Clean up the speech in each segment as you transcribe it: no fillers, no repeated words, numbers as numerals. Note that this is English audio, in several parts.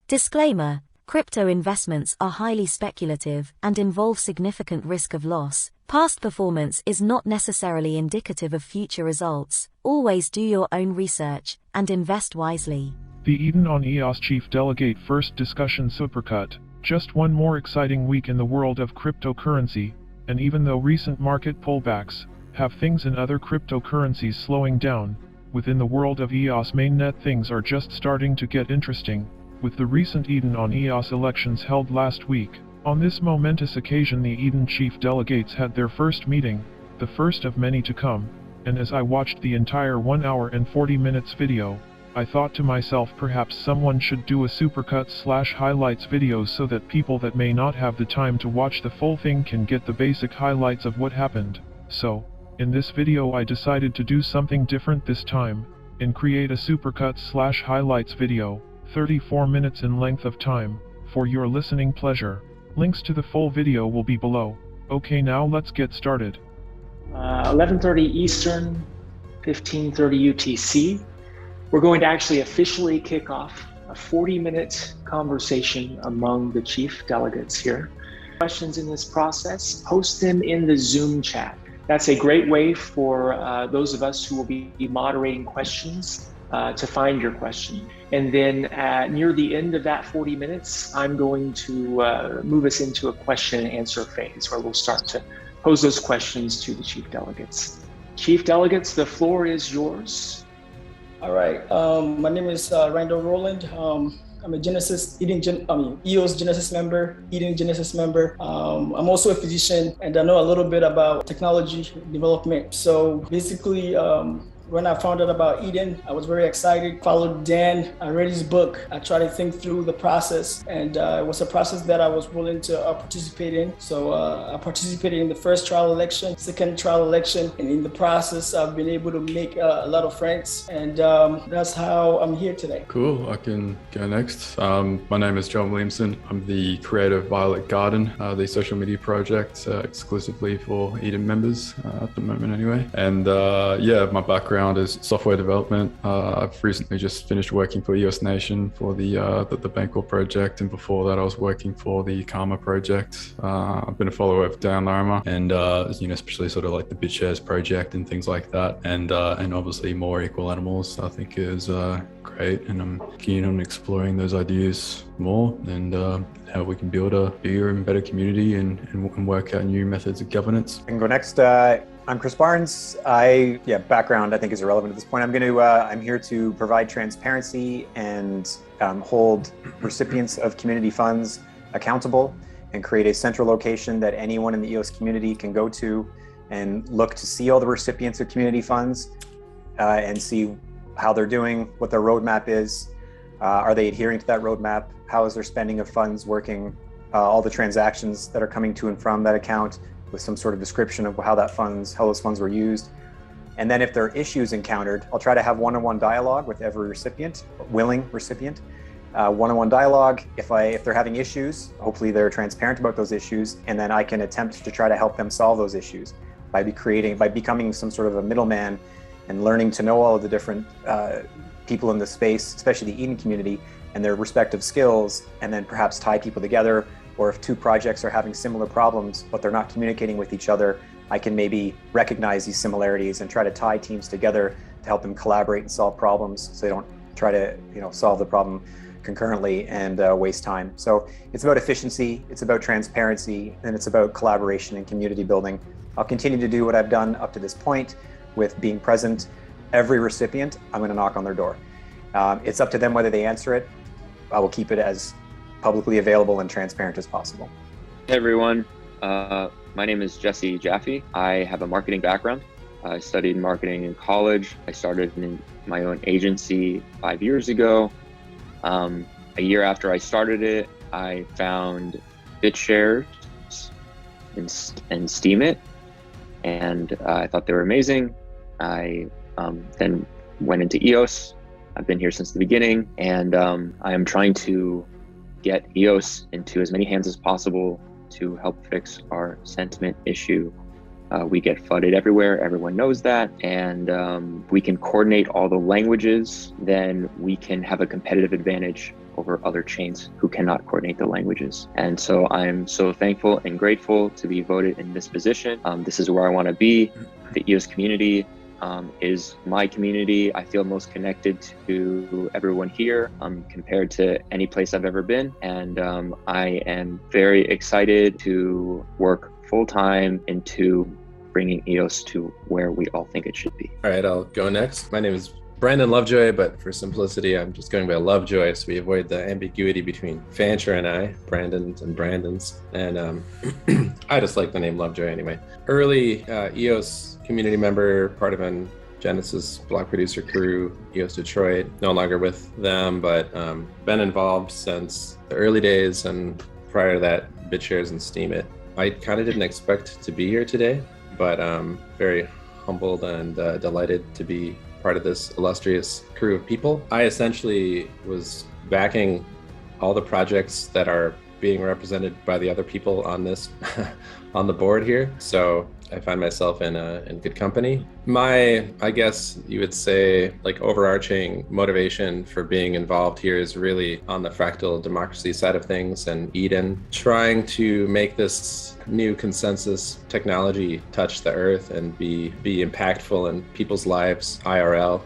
Disclaimer: crypto investments are highly speculative and involve significant risk of loss. Past performance is not necessarily indicative of future results. Always do your own research and invest wisely. The Eden on EOS Chief Delegate First Discussion Supercut. Just one more exciting week in the world of cryptocurrency, and even though recent market pullbacks have things in other cryptocurrencies slowing down, within the world of EOS mainnet things are just starting to get interesting. With the recent Eden on EOS elections held last week, on this momentous occasion the Eden Chief Delegates had their first meeting, the first of many to come, and as I watched the entire 1 hour and 40 minutes video, I thought to myself perhaps someone should do a supercut/highlights video so that people that may not have the time to watch the full thing can get the basic highlights of what happened. So, in this video I decided to do something different this time, and create a supercut/highlights video, 34 minutes in length of time, for your listening pleasure. Links to the full video will be below. Okay, now let's get started. 11:30 Eastern, 15:30 UTC. We're going to actually officially kick off a 40-minute conversation among the chief delegates here. Questions in this process, post them in the Zoom chat. That's a great way for those of us who will be moderating questions to find your question. And then near the end of that 40 minutes, I'm going to move us into a question and answer phase where we'll start to pose those questions to the chief delegates. Chief delegates, the floor is yours. All right, my name is Randall Rowland. I'm a EOS Genesis member, Eden Genesis member. I'm also a physician and I know a little bit about technology development. So basically, when I found out about Eden, I was very excited. Followed Dan, I read his book. I tried to think through the process, and it was a process that I was willing to participate in. So I participated in the first trial election, second trial election, and in the process, I've been able to make a lot of friends, and that's how I'm here today. Cool, I can go next. My name is John Williamson. I'm the creator of Violet Garden, the social media project exclusively for Eden members at the moment anyway. And yeah, my background is software development. I've recently just finished working for EOS Nation for the Bancorp project, and before that I was working for the Karma project. I've been a follower of Dan Larimer, and especially sort of like the BitShares project and things like that, and obviously more equal animals I think is great, and I'm keen on exploring those ideas more and how we can build a bigger and better community and work out new methods of governance. I can go next. I'm Chris Barnes. Background I think is irrelevant at this point. I'm here to provide transparency and hold recipients of community funds accountable and create a central location that anyone in the EOS community can go to and look to see all the recipients of community funds and see how they're doing, what their roadmap is. Are they adhering to that roadmap? How is their spending of funds working? All the transactions that are coming to and from that account, with some sort of description of how those funds were used. And then if there are issues encountered, I'll try to have one-on-one dialogue with every recipient, willing recipient. One-on-one dialogue, if they're having issues, hopefully they're transparent about those issues, and then I can attempt to try to help them solve those issues by becoming some sort of a middleman and learning to know all of the different people in the space, especially the Eden community, and their respective skills, and then perhaps tie people together. Or if two projects are having similar problems, but they're not communicating with each other, I can maybe recognize these similarities and try to tie teams together to help them collaborate and solve problems so they don't try to solve the problem concurrently and waste time. So it's about efficiency, it's about transparency, and it's about collaboration and community building. I'll continue to do what I've done up to this point with being present. Every recipient, I'm going to knock on their door. It's up to them whether they answer it. I will keep it as publicly available and transparent as possible. Hey everyone, my name is Jesse Jaffe. I have a marketing background. I studied marketing in college. I started in my own agency 5 years ago. A year after I started it, I found BitShares and Steemit, and I thought they were amazing. I then went into EOS. I've been here since the beginning, and I am trying to get EOS into as many hands as possible to help fix our sentiment issue. We get flooded everywhere, everyone knows that, and we can coordinate all the languages, then we can have a competitive advantage over other chains who cannot coordinate the languages. And so I'm so thankful and grateful to be voted in this position. This is where I want to be. The EOS community is my community. I feel most connected to everyone here compared to any place I've ever been. And I am very excited to work full-time into bringing EOS to where we all think it should be. All right, I'll go next. My name is Brandon Lovejoy, but for simplicity, I'm just going by Lovejoy, so we avoid the ambiguity between Fancher and I, Brandons and Brandons. And I just like the name Lovejoy anyway. Early EOS community member, part of an Genesis block producer crew, EOS Detroit, no longer with them, but been involved since the early days, and prior to that, BitShares and Steemit. I kind of didn't expect to be here today, but very humbled and delighted to be part of this illustrious crew of people. I essentially was backing all the projects that are being represented by the other people on this on the board here, so I find myself in good company. My, I guess you would say, like, overarching motivation for being involved here is really on the fractal democracy side of things and Eden, trying to make this new consensus technology touch the earth and be impactful in people's lives IRL,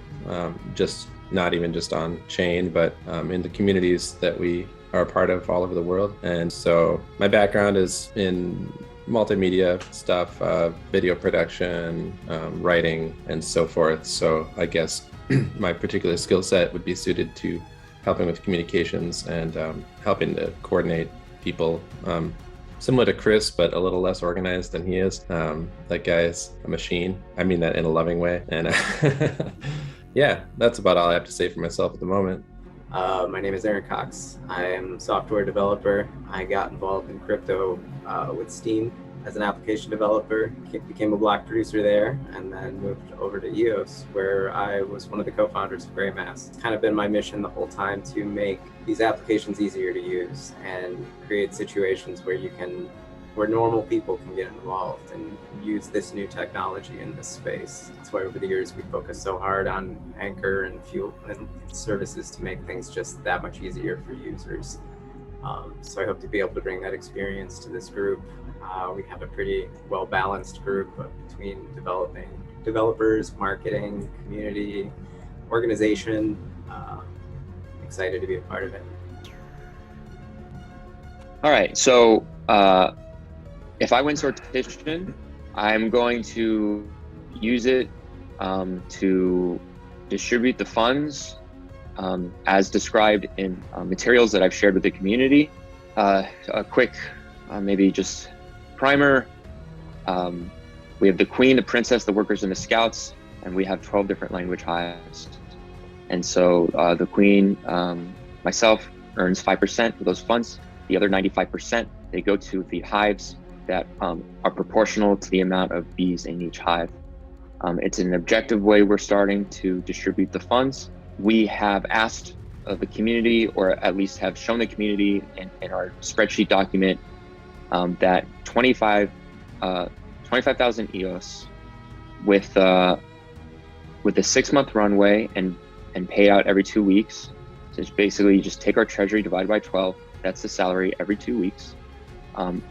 just not even just on chain, but in the communities that we are a part of all over the world. And so my background is in multimedia stuff, video production, writing, and so forth. So I guess my particular skill set would be suited to helping with communications and helping to coordinate people. Similar to Chris, but a little less organized than he is. That guy is a machine. I mean that in a loving way. And yeah, that's about all I have to say for myself at the moment. My name is Aaron Cox. I am a software developer. I got involved in crypto with Steem as an application developer, became a block producer there, and then moved over to EOS, where I was one of the co-founders of Greymass. It's kind of been my mission the whole time to make these applications easier to use and create situations where normal people can get involved and use this new technology in this space. That's why over the years we focused so hard on Anchor and Fuel and services to make things just that much easier for users. So I hope to be able to bring that experience to this group. We have a pretty well-balanced group between developers, marketing, community, organization. Excited to be a part of it. All right, so if I win sortition, I'm going to use it to distribute the funds as described in materials that I've shared with the community. A quick, maybe just primer. We have the Queen, the Princess, the Workers, and the Scouts, and we have 12 different language hives. And so the Queen, myself, earns 5% of those funds. The other 95%, they go to the hives that are proportional to the amount of bees in each hive. It's an objective way we're starting to distribute the funds. We have asked the community, or at least have shown the community in our spreadsheet document, that 25,000 EOS with a 6-month runway and pay out every 2 weeks. So it's basically just take our treasury, divide by 12. That's the salary every 2 weeks.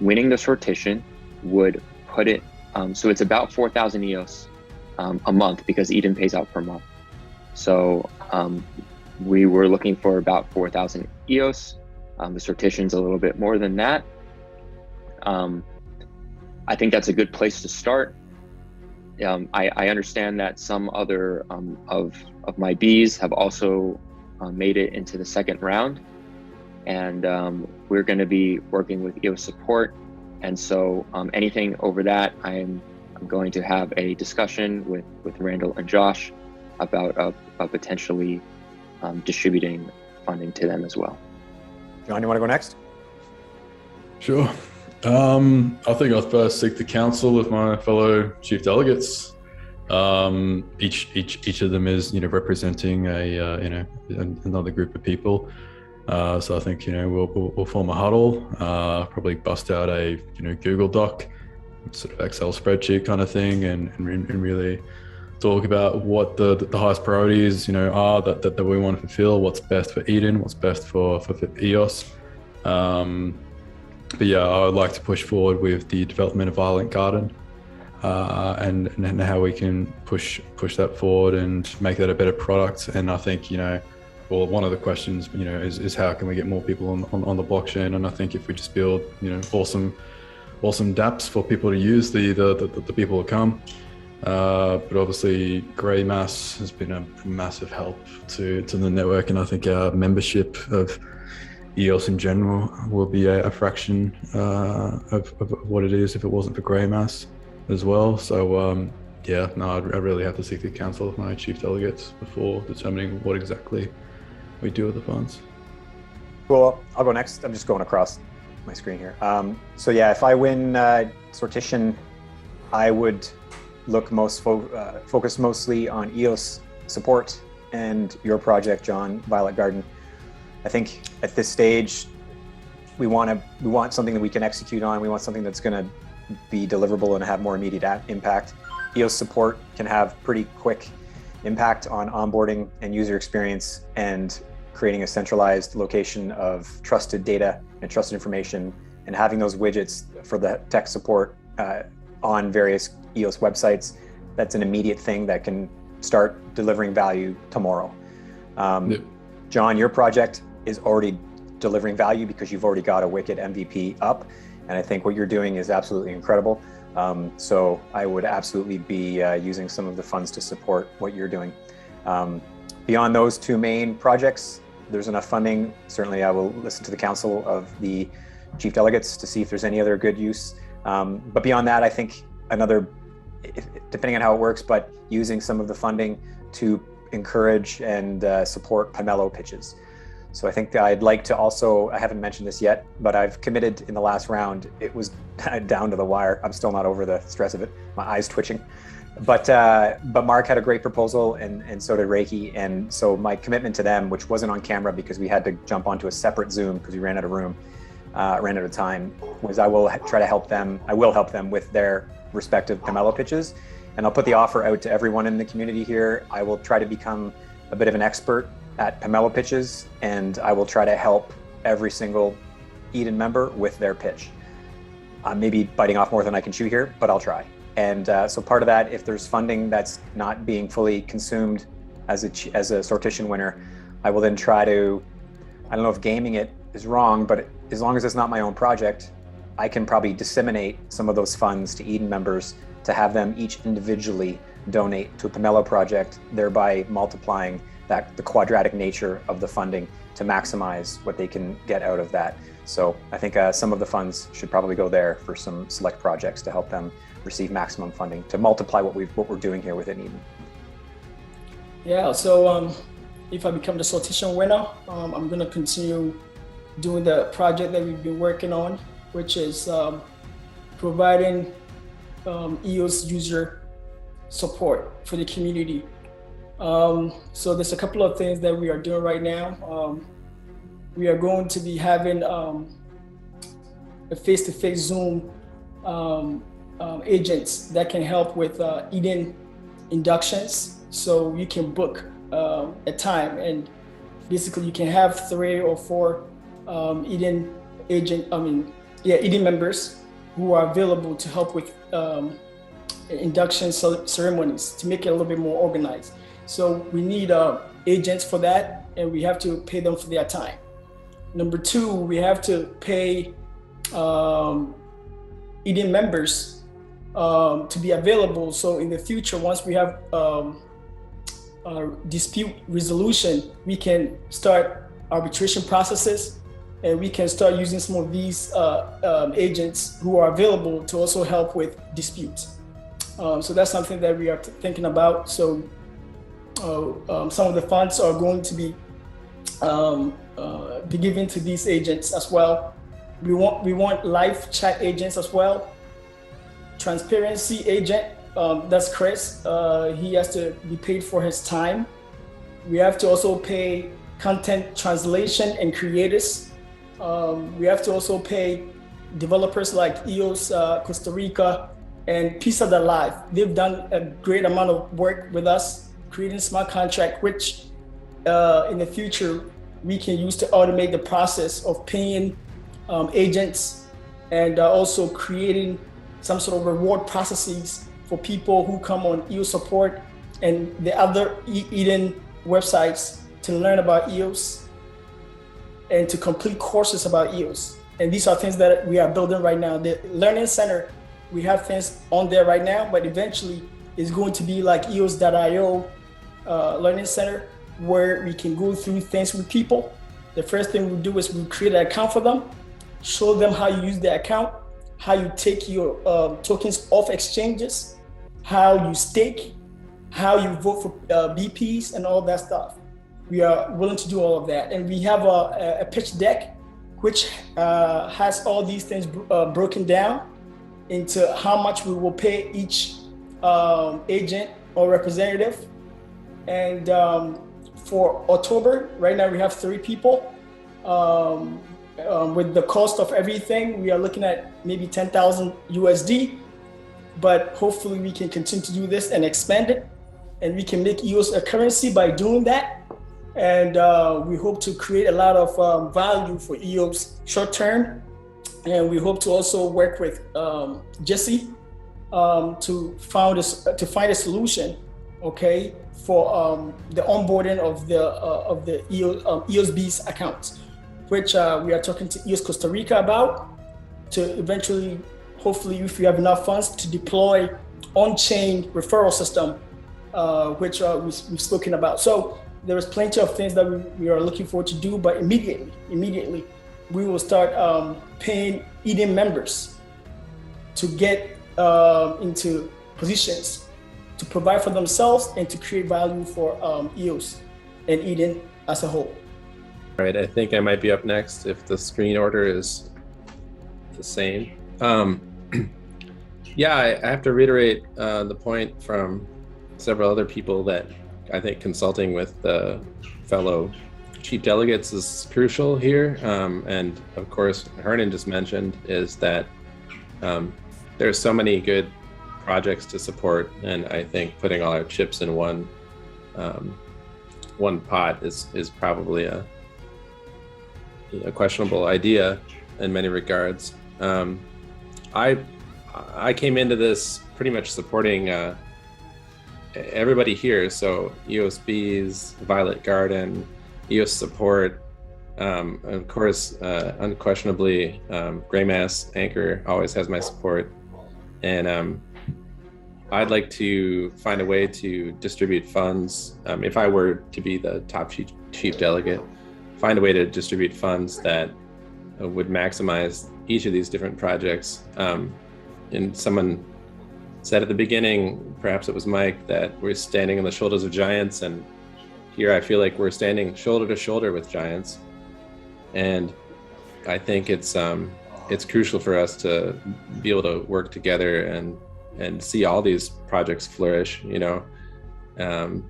Winning the sortition would put it, so it's about 4,000 EOS a month, because Eden pays out per month. So we were looking for about 4,000 EOS. The sortition's a little bit more than that. I think that's a good place to start. I understand that some other of my bees have also made it into the second round, and we're going to be working with EOS support. And so anything over that, I'm going to have a discussion with Randall and Josh about potentially distributing funding to them as well. John, you want to go next? Sure. I think I'll first seek the counsel of my fellow chief delegates. Each of them is, representing another group of people. So I think, we'll form a huddle, probably bust out a, Google Doc, sort of Excel spreadsheet kind of thing, and really talk about what the highest priorities, are that we want to fulfill, what's best for Eden, what's best for EOS. But yeah, I would like to push forward with the development of Violent Garden, and how we can push that forward and make that a better product. And I think, well, one of the questions, is how can we get more people on the blockchain? And I think if we just build, awesome dApps for people to use, the people will come. But obviously Grey Mass has been a massive help to the network, and I think our membership of EOS in general will be a fraction of what it is if it wasn't for Grey Mass as well. So I'd really have to seek the counsel of my chief delegates before determining what exactly we do with the funds. Cool, I'll go next. I'm just going across my screen here. So yeah, if I win sortition, I would look focus mostly on EOS support and your project, John, Violet Garden. I think at this stage, we want something that we can execute on. We want something that's going to be deliverable and have more immediate impact. EOS support can have pretty quick impact on onboarding and user experience and creating a centralized location of trusted data and trusted information, and having those widgets for the tech support on various EOS websites. That's an immediate thing that can start delivering value tomorrow. Yep. John, your project is already delivering value because you've already got a wicked MVP up, and I think what you're doing is absolutely incredible. So I would absolutely be using some of the funds to support what you're doing. Beyond those two main projects, there's enough funding. Certainly I will listen to the council of the chief delegates to see if there's any other good use. But beyond that, I think depending on how it works, but using some of the funding to encourage and support Pomelo pitches. So I think I'd like to also, I haven't mentioned this yet, but I've committed in the last round. It was down to the wire. I'm still not over the stress of it. My eyes twitching. But Mark had a great proposal, and so did Reiki. And so my commitment to them, which wasn't on camera because we had to jump onto a separate Zoom because we ran out of room, ran out of time, was I will try to help them. I will help them with their respective Pomelo pitches. And I'll put the offer out to everyone in the community here. I will try to become a bit of an expert at Pomelo pitches, and I will try to help every single Eden member with their pitch. I'm maybe biting off more than I can chew here, but I'll try. And so part of that, if there's funding that's not being fully consumed as a sortition winner, I will then try to, I don't know if gaming it is wrong, but as long as it's not my own project, I can probably disseminate some of those funds to Eden members to have them each individually donate to a Pomelo project, thereby multiplying the quadratic nature of the funding to maximize what they can get out of that. So I think some of the funds should probably go there for some select projects to help them receive maximum funding to multiply what we're doing here within Eden. Yeah, so if I become the sortition winner, I'm going to continue doing the project that we've been working on, which is providing EOS user support for the community. So there's a couple of things that we are doing right now. We are going to be having a face-to-face Zoom agents that can help with Eden inductions. So you can book a time, and basically you can have 3 or 4 Eden members who are available to help with induction ceremonies to make it a little bit more organized. So we need agents for that, and we have to pay them for their time. Number 2, we have to pay Eden members to be available. So in the future, once we have dispute resolution, we can start arbitration processes, and we can start using some of these agents who are available to also help with disputes. So that's something that we are thinking about. So some of the funds are going to be given to these agents as well. We want live chat agents as well. Transparency agent, that's Chris. He has to be paid for his time. We have to also pay content translation and creators. We have to also pay developers like EOS Costa Rica and Peace of Their Life. They've done a great amount of work with us, creating smart contract, which in the future we can use to automate the process of paying agents, and also creating some sort of reward processes for people who come on EOS support and the other Eden websites to learn about EOS and to complete courses about EOS. And these are things that we are building right now. The Learning Center, we have things on there right now, but eventually it's going to be like EOS.io Learning Center, where we can go through things with people. The first thing we do is we create an account for them, show them how you use the account, how you take your tokens off exchanges, how you stake, how you vote for BPs and all that stuff. We are willing to do all of that. And we have a pitch deck, which has all these things broken down into how much we will pay each agent or representative. And for October, right now we have 3 people. With the cost of everything, we are looking at maybe 10,000 USD, but hopefully we can continue to do this and expand it, and we can make EOS a currency by doing that. And we hope to create a lot of value for EOS short term. And we hope to also work with Jesse to find a solution, okay, for the onboarding of the EOSB's accounts, which we are talking to EOS Costa Rica about, to eventually, hopefully, if we have enough funds, to deploy on-chain referral system, which we've spoken about. So there is plenty of things that we are looking forward to do, but immediately, we will start paying Eden members to get into positions to provide for themselves and to create value for EOS and Eden as a whole. All right, I think I might be up next if the screen order is the same. Yeah, I have to reiterate the point from several other people that I think consulting with the fellow chief delegates is crucial here. And of course, Hernan just mentioned is that there's so many good projects to support, and I think putting all our chips in one pot is probably a questionable idea in many regards. I came into this pretty much supporting everybody here, so EOSBs, Violet Garden, EOS support, of course, unquestionably, Greymass Anchor always has my support, and I'd like to find a way to distribute funds. If I were to be the top chief delegate, find a way to distribute funds that would maximize each of these different projects. And someone said at the beginning, perhaps it was Mike, that we're standing on the shoulders of giants, and here I feel like we're standing shoulder to shoulder with giants. And I think it's crucial for us to be able to work together and see all these projects flourish. You know,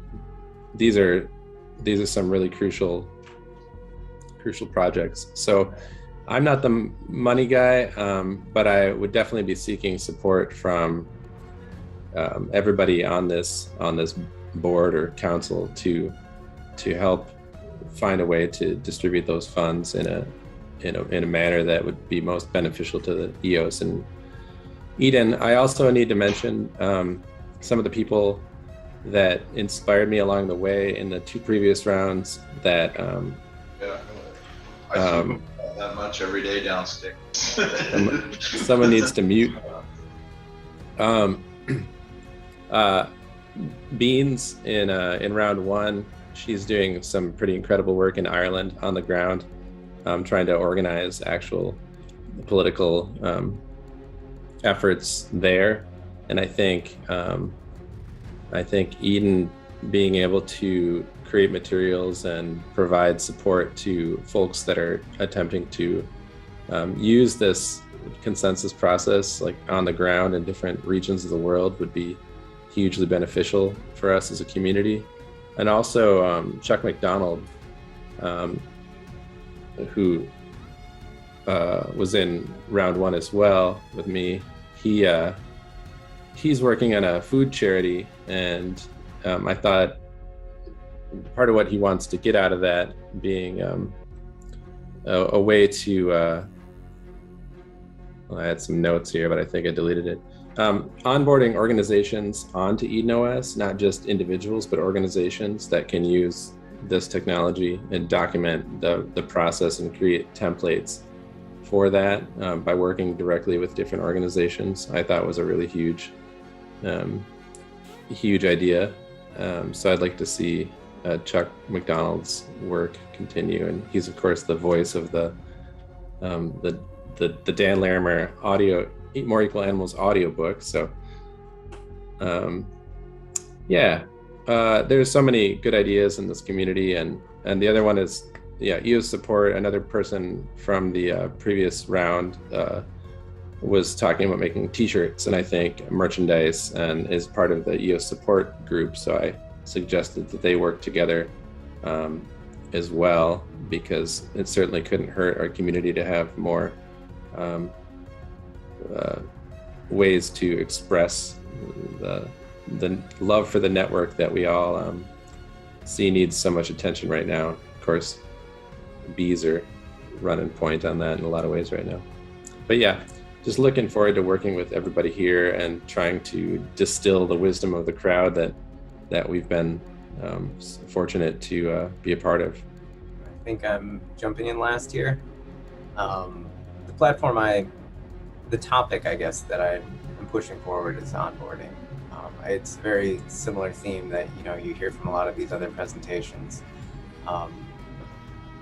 these are some really crucial projects. So I'm not the money guy, but I would definitely be seeking support from everybody on this board or council to help find a way to distribute those funds in a manner that would be most beneficial to the EOS and Eden. I also need to mention some of the people that inspired me along the way in the 2 previous rounds that I see that much every day downstairs. Someone needs to mute. Beans in round 1, she's doing some pretty incredible work in Ireland on the ground, trying to organize actual political efforts there. And I think Eden being able to create materials and provide support to folks that are attempting to use this consensus process like on the ground in different regions of the world would be hugely beneficial for us as a community. And also Chuck McDonald, who was in round 1 as well with me, he he's working on a food charity, and I thought part of what he wants to get out of that being a way to, well, I had some notes here, but I think I deleted it. Onboarding organizations onto EdenOS, not just individuals, but organizations that can use this technology and document the process and create templates for that by working directly with different organizations, I thought was a really huge idea. So I'd like to see Chuck McDonald's work continue, and he's of course the voice of the Dan Larimer audio Eat More Equal Animals audiobook. So there's so many good ideas in this community, and the other one is EOS support. Another person from the previous round was talking about making t-shirts and I think merchandise, and is part of the EOS support group. So I suggested that they work together as well, because it certainly couldn't hurt our community to have more ways to express the love for the network that we all see needs so much attention right now. Of course, bees are running point on that in a lot of ways right now. But yeah, just looking forward to working with everybody here and trying to distill the wisdom of the crowd that we've been fortunate to be a part of. I think I'm jumping in last here. The topic, I guess, that I'm pushing forward is onboarding. It's a very similar theme that you hear from a lot of these other presentations.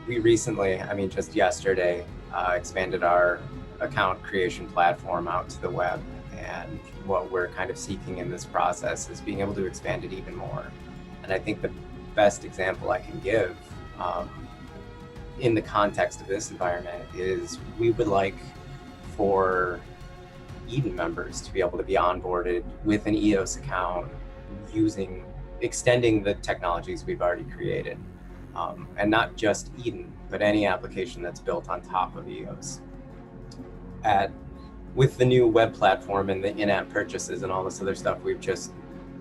We recently, just yesterday, expanded our account creation platform out to the web, and what we're kind of seeking in this process is being able to expand it even more. And I think the best example I can give in the context of this environment is we would like for Eden members to be able to be onboarded with an EOS account extending the technologies we've already created. And not just Eden, but any application that's built on top of EOS. With the new web platform and the in-app purchases and all this other stuff we've just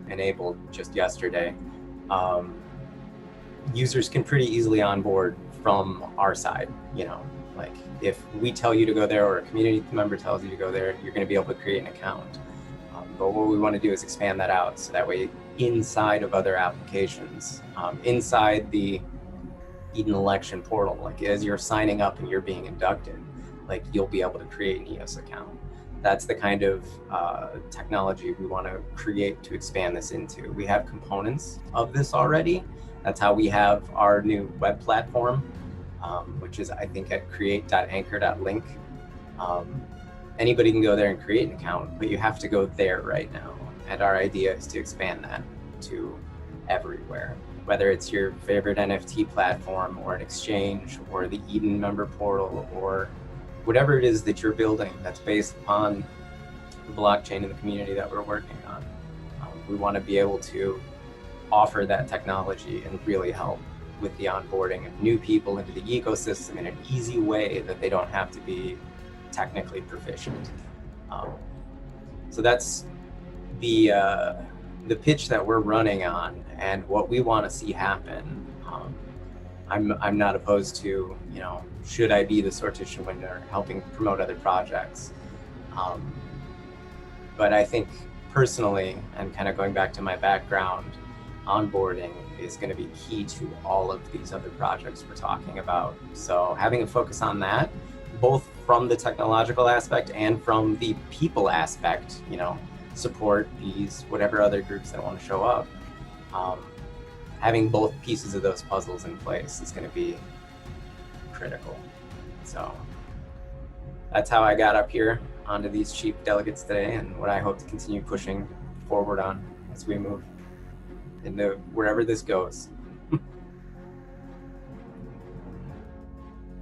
enabled just yesterday, users can pretty easily onboard from our side. Like if we tell you to go there or a community member tells you to go there, you're going to be able to create an account. But what we want to do is expand that out, so that way inside of other applications, inside the Eden election portal, like as you're signing up and you're being inducted, like you'll be able to create an EOS account. That's the kind of technology we want to create to expand this into. We have components of this already. That's how we have our new web platform, which is, I think, at create.anchor.link. Anybody can go there and create an account, but you have to go there right now. And our idea is to expand that to everywhere, whether it's your favorite NFT platform or an exchange or the Eden member portal or whatever it is that you're building that's based upon the blockchain and the community that we're working on. We want to be able to offer that technology and really help with the onboarding of new people into the ecosystem in an easy way that they don't have to be technically proficient. So that's the pitch that we're running on and what we want to see happen. I'm not opposed to, should I be the sortition winner helping promote other projects? But I think personally, and kind of going back to my background, onboarding is going to be key to all of these other projects we're talking about. So having a focus on that, both from the technological aspect and from the people aspect, support these, whatever other groups that want to show up. Having both pieces of those puzzles in place is going to be critical. So that's how I got up here onto these chief delegates today, and what I hope to continue pushing forward on as we move into wherever this goes.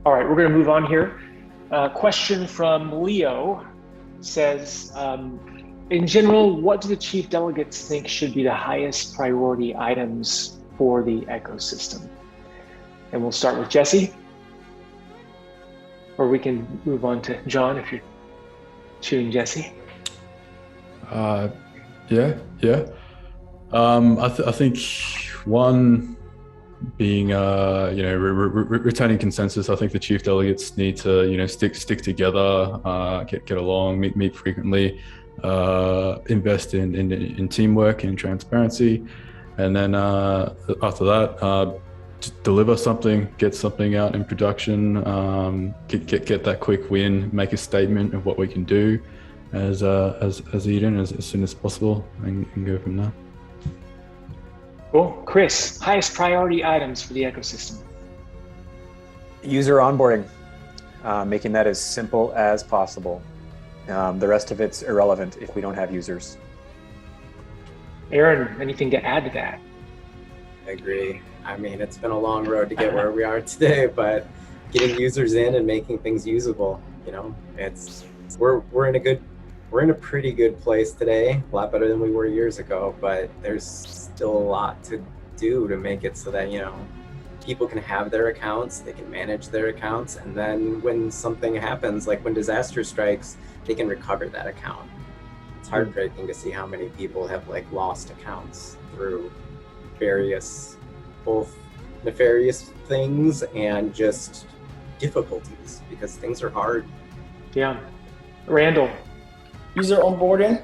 All right, we're going to move on here. Question from Leo says, in general, what do the chief delegates think should be the highest priority items for the ecosystem? And we'll start with Jesse, or we can move on to John if you're choosing Jesse. Yeah. I think one being, retaining consensus. I think the chief delegates need to, stick together, get along, meet frequently, invest in teamwork and transparency, and then after that, deliver something, get something out in production, get that quick win, make a statement of what we can do as Eden as soon as possible, and go from there. Cool. Chris, highest priority items for the ecosystem? User onboarding, making that as simple as possible. The rest of it's irrelevant if we don't have users. Aaron, anything to add to that? I agree. I mean, it's been a long road to get where we are today, but getting users in and making things usable, we're in a pretty good place today, a lot better than we were years ago, but there's still a lot to do to make it so that, people can have their accounts, they can manage their accounts, and then when something happens, like when disaster strikes, they can recover that account. It's heartbreaking to see how many people have lost accounts through various, both nefarious things and just difficulties, because things are hard. Yeah. Randall. User onboarding,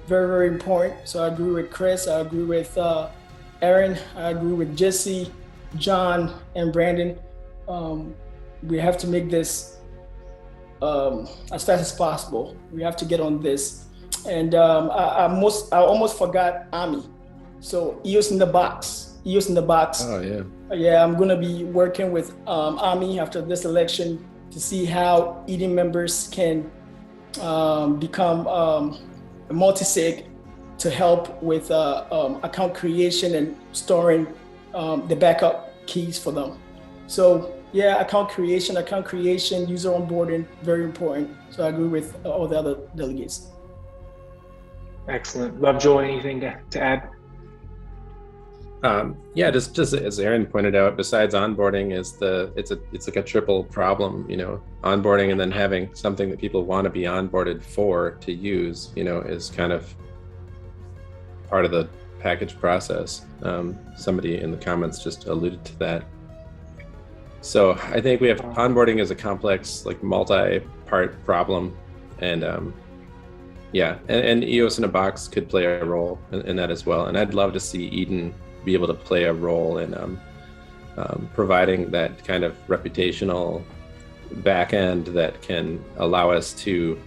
very, very important. So I agree with Chris, I agree with Aaron, I agree with Jesse, John, and Brandon. We have to make this as fast as possible. We have to get on this. And I almost forgot AMI. So EOS in the box. Oh yeah. Yeah, I'm gonna be working with AMI after this election to see how Eden members can become a multi-sig to help with account creation and storing the backup keys for them. So yeah, account creation, user onboarding, very important. So I agree with all the other delegates. Excellent. Lovejoy, anything to add? Yeah, just as Aaron pointed out, besides onboarding, it's like a triple problem. Onboarding and then having something that people want to be onboarded for to use. Is kind of part of the package process. Somebody in the comments just alluded to that. So I think we have onboarding as a complex, multi-part problem, and and EOS in a box could play a role in that as well. And I'd love to see Eden be able to play a role in providing that kind of reputational back end that can allow us to,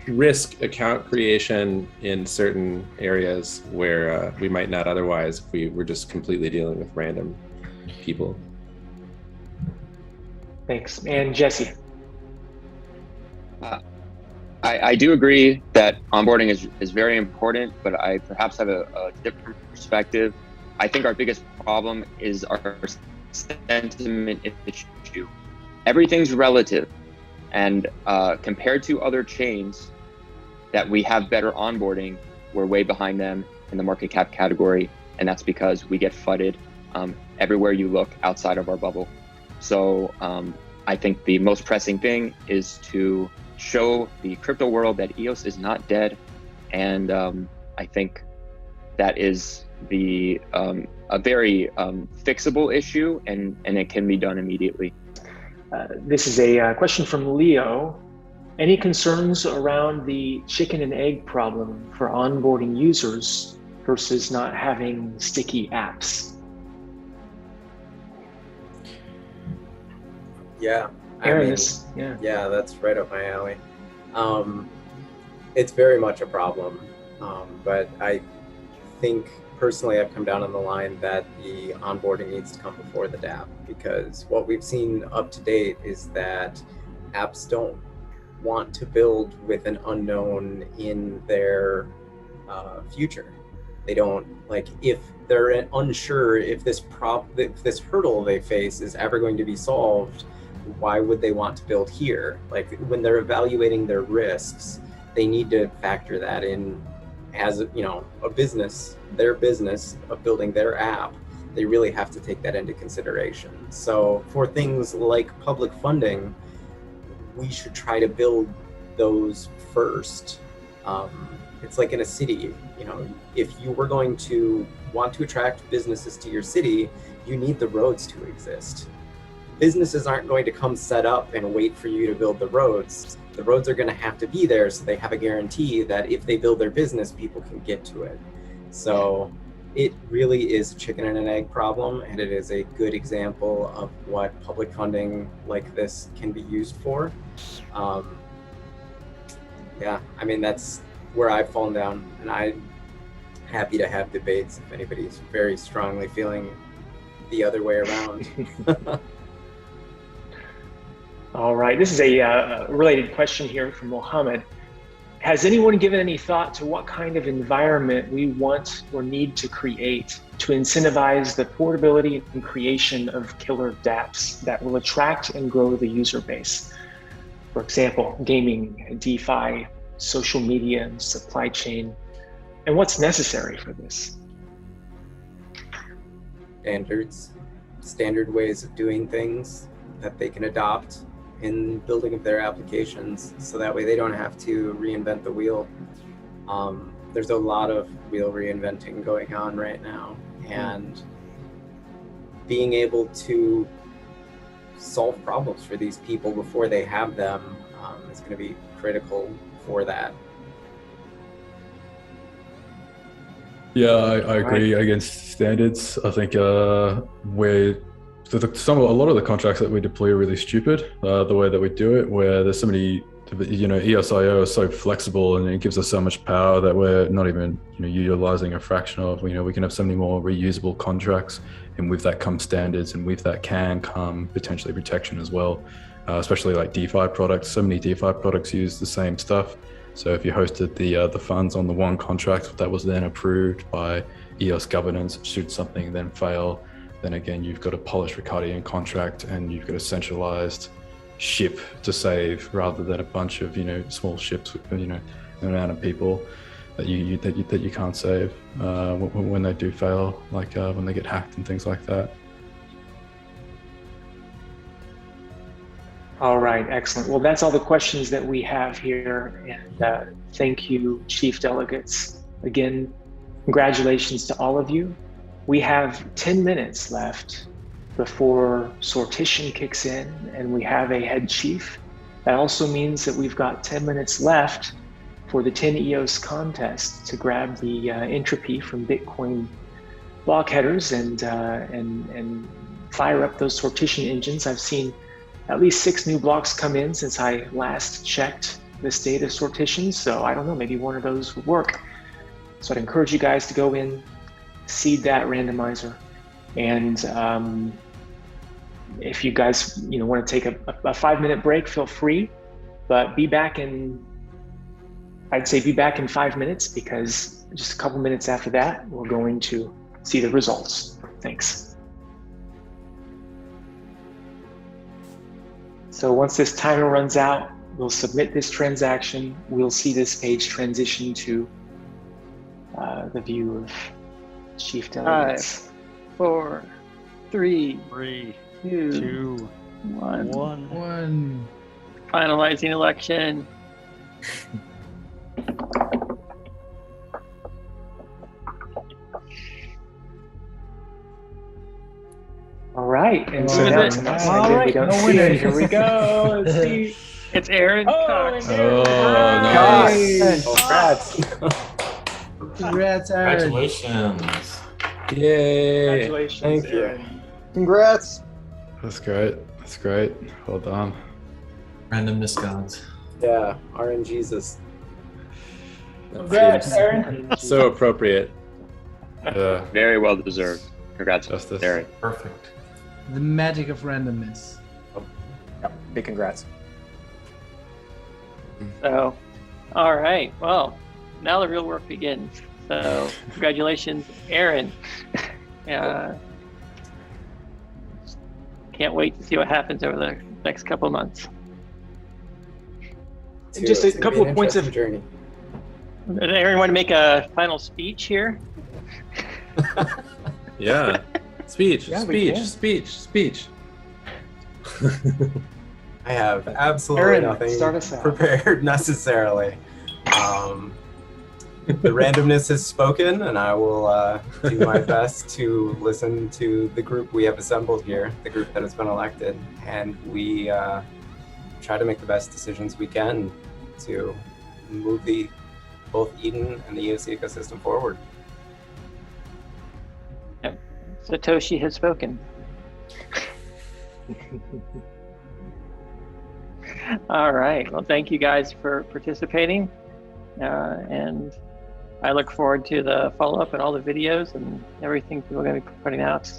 risk account creation in certain areas where we might not otherwise if we were just completely dealing with random people. Thanks. And Jesse? I do agree that onboarding is very important, but I perhaps have a different perspective. I think our biggest problem is our sentiment issue. Everything's relative, and compared to other chains that we have better onboarding, we're way behind them in the market cap category, and that's because we get FUDed everywhere you look outside of our bubble. So I think the most pressing thing is to show the crypto world that EOS is not dead, and I think that is a very fixable issue, and it can be done immediately. This is a question from Leo. Any concerns around the chicken and egg problem for onboarding users versus not having sticky apps? Yeah. Aaron, yeah, that's right up my alley. It's very much a problem, but I think personally I've come down on the line that the onboarding needs to come before the DApp, because what we've seen up to date is that apps don't want to build with an unknown in their future. They don't, if they're unsure if this hurdle they face is ever going to be solved, why would they want to build here? When they're evaluating their risks, they need to factor that in as a business, their business of building their app. They really have to take that into consideration. So for things like public funding, we should try to build those first It's like in a city, you know, if you were going to want to attract businesses to your city, you need the roads to exist. Businesses aren't going to come set up and wait for you to build the roads. The roads are going to have to be there so they have a guarantee that if they build their business, people can get to it. So it really is a chicken and an egg problem, and it is a good example of what public funding like this can be used for. Yeah, I mean, that's where I've fallen down, and I'm happy to have debates if anybody's very strongly feeling the other way around. All right, this is a related question here from Mohammed. Has anyone given any thought to what kind of environment we want or need to create to incentivize the portability and creation of killer dApps that will attract and grow the user base? For example, gaming, DeFi, social media, and supply chain, and what's necessary for this? Standard ways of doing things that they can adopt in building of their applications, so that way they don't have to reinvent the wheel. There's a lot of wheel reinventing going on right now, and being able to solve problems for these people before they have them is going to be critical for that. Yeah, I agree against standards. I think a lot of the contracts that we deploy are really stupid, the way that we do it, where there's so many, you know, EOS.io is so flexible and it gives us so much power that we're not even, you know, utilizing a fraction of. You know, we can have so many more reusable contracts, and with that come standards, and with that can come potentially protection as well, especially like DeFi products. So many DeFi products use the same stuff. So if you hosted the funds on the one contract that was then approved by EOS governance, should something then fail, then again, you've got a polished Ricardian contract and you've got a centralized ship to save, rather than a bunch of, you know, small ships with, you know, an amount of people that you can't save when they do fail, like when they get hacked and things like that. All right, excellent. Well, that's all the questions that we have here, and thank you, Chief Delegates. Again, congratulations to all of you. We have 10 minutes left before sortition kicks in, and we have a head chief. That also means that we've got 10 minutes left for the 10 EOS contest to grab the entropy from Bitcoin block headers and fire up those sortition engines. I've seen at least 6 new blocks come in since I last checked the state of sortition, so I don't know, maybe one of those would work. So I'd encourage you guys to go in, seed that randomizer, and if you guys want to take a 5-minute break, feel free, but be back in, I'd say be back in 5 minutes, because just a couple minutes after that we're going to see the results. Thanks. So once this timer runs out, we'll submit this transaction. We'll see this page transition to the view of Chief Delegates. 5, 4, 3, 2, 1. Finalizing election. All right, and so Who now is it? tonight's All ended. right, We don't no see winner. it. Here we go. Let's see. It's Aaron Cox. Aaron nice. Cox. Congrats, Aaron. Congratulations. Yay! Congratulations, Thank you. Aaron. Congrats. That's great. That's great. Well done. Randomness gods. Yeah, RNGesus. Congrats, Aaron. So appropriate. Yeah. Very well deserved. Congrats, Justice. Aaron. Perfect. The magic of randomness. Yep. Big congrats. So, all right. Well, now the real work begins. So, congratulations, Aaron. Can't wait to see what happens over the next couple of months. Just a couple of points of journey. Does Aaron want to make a final speech here? Yeah. Speech. Yeah, we Speech. I have absolutely Aaron, nothing start us out. prepared necessarily. The randomness has spoken, and I will do my best to listen to the group we have assembled here, the group that has been elected, and we try to make the best decisions we can to move both Eden and the EOS ecosystem forward. Satoshi has spoken. All right. Well, thank you guys for participating, and I look forward to the follow-up and all the videos and everything we're going to be putting out.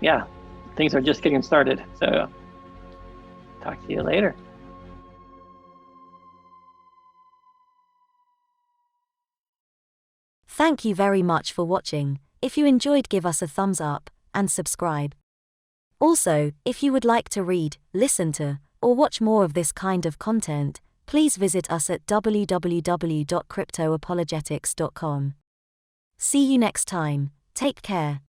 Yeah, things are just getting started. So talk to you later. Thank you very much for watching. If you enjoyed, give us a thumbs up and subscribe. Also, if you would like to read, listen to, or watch more of this kind of content, please visit us at www.cryptoapologetics.com. See you next time. Take care.